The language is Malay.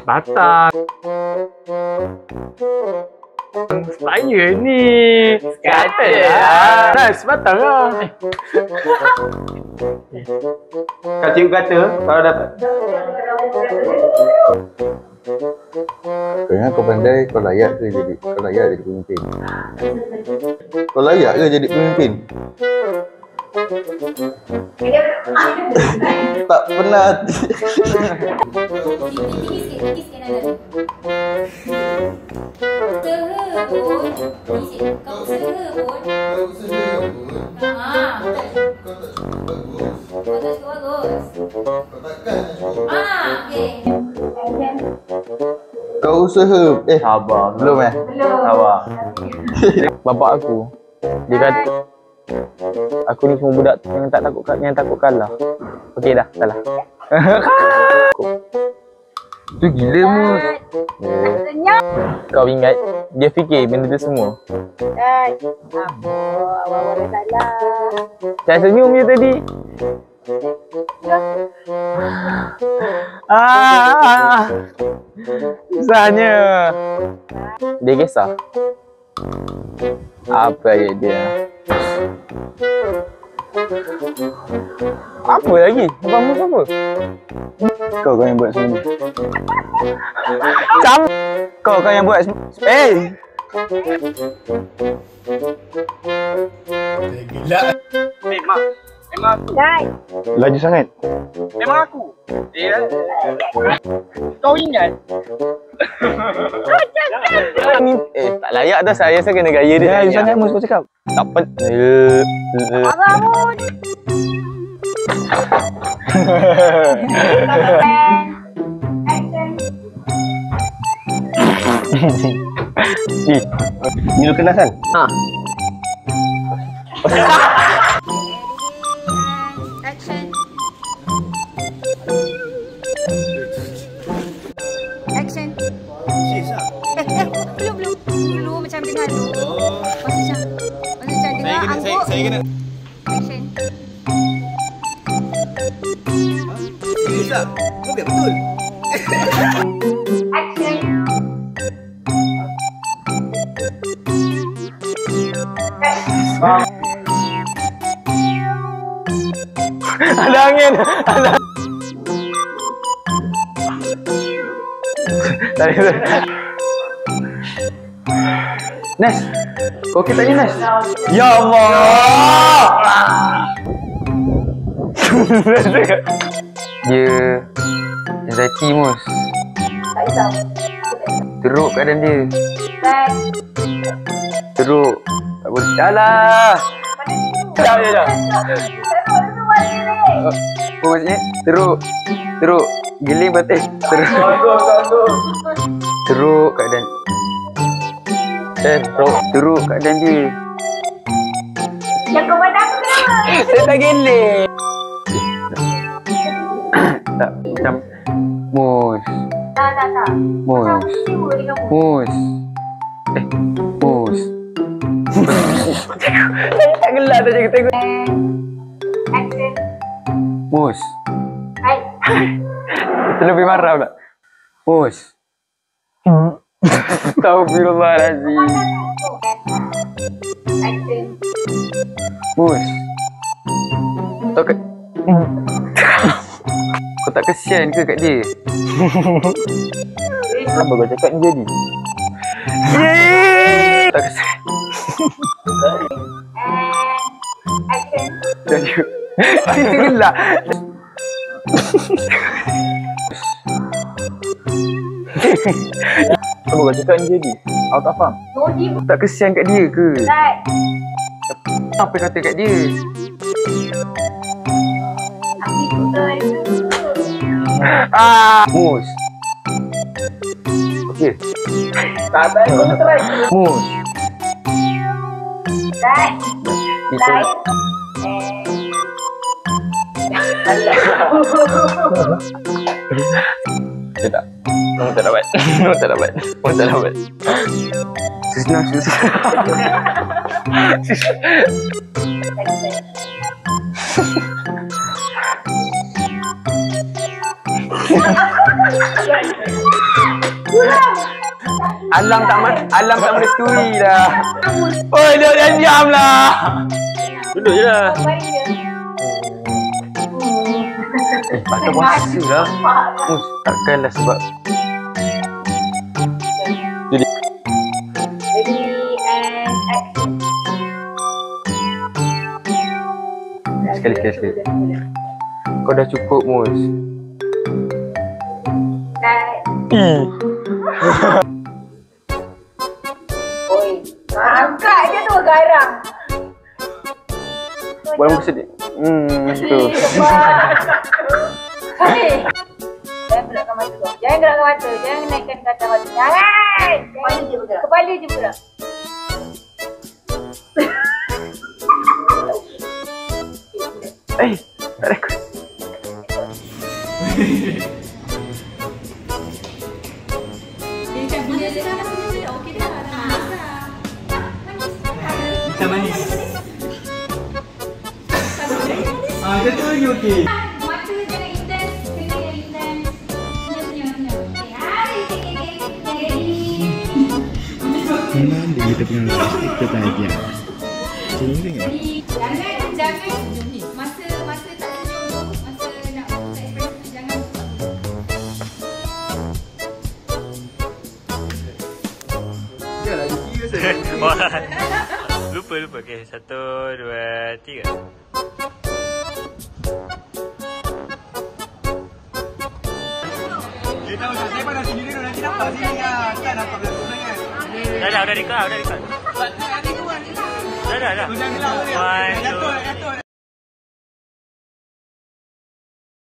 Batang. Saya ni kata lah. Nice, batang lah. Kak cikgu kata kalau dapat. Kau ingat kau pandai, kau layak ke jadi pemimpin? Kau layak ke jadi pemimpin? Tak pernah. Kau usaha. Sabar. Belum Sabar. Bapak aku, dia kata aku ni cuma budak yang takut kalah. Okey dah, salah. Tu gila Mus. Kau ingat dia fikir benda tu semua. Awak salah. Saya senyum je tadi. Susahnya. Dia kisah. Apa ayat dia? Apa lagi? Abang Mus apa? Kau yang buat semua ni. Kau yang buat semua. Gila. Memang aku. Laju sangat. Memang aku. Kau ingat? Tak layak dah saya kena gaya dia. Laju sangat Mus kau cakap. Tak apa. Ni lu kenal kan? Action. Action. Belum macam dengar dulu. Macam dengar angguk. Saya kena. Action. Bisa. Kau biar betul. Action. Ada angin. Nes, kau kita ni Nes. Ya Allah. Dia anxiety Mus. Teruk keadaan dia. Teruk. Tak boleh. Alah. Dah. Apa maksudnya? Teruk. Giling batik. Teruk keadaan. Teruk keadaan dia. Yang kau pada aku kenapa? Saya tak giling. Tak macam Mus. Tak. Mus. Mus. Saya tak gelak dah cakap tengok. Action. Mus. Hai. Terlebih marah pula. Mus. Astagfirullahaladzim. Action. Mus. Kau tak kesian ke kat dia? Kenapa kau cakap ni jadi? Tak kesian. Action. Jadi. Itu gelak. Kenapa kau cakap ni jadi? Aku tak faham. Tak kesian kat dia ke? Apa kata kat dia? Mus. Okey. Tak kau try. Mus. Itu. Tidak. Kamu tak dapat. Kamu tak dapat. Susah. Alam tak merestui dah. Oi, dia diam lah. Duduk je lah. Patut puasa lah. Takkanlah sebab Ready and action. Sekali. Kau dah cukup, Mus. Oi, angkat je tu garang. Buat muka sedih. Tu. Hei. Jangan gerakkan mata kau. Jangan gerakkan mata. Jangan naikkan ke atas mata. Jangan. Kepala je bergerak. Tak rekod. Kita manis. Dia tu lagi okey. Mata jangan intens. Kena yang intens. Senyum. Memang dia kita punya kita bahagia. Senyum tengok. Jangan masa tak senyum tu, masa nak buka ekspresi jangan Janganlah dia serius. Lupa. Okay, 1, 2, 3. Dia tahu tak? Saya pernah sendiri nanti nampak sini lah. Kan nampak belakang kan? Dah record. Dah. Jangan gelap. Jatuh.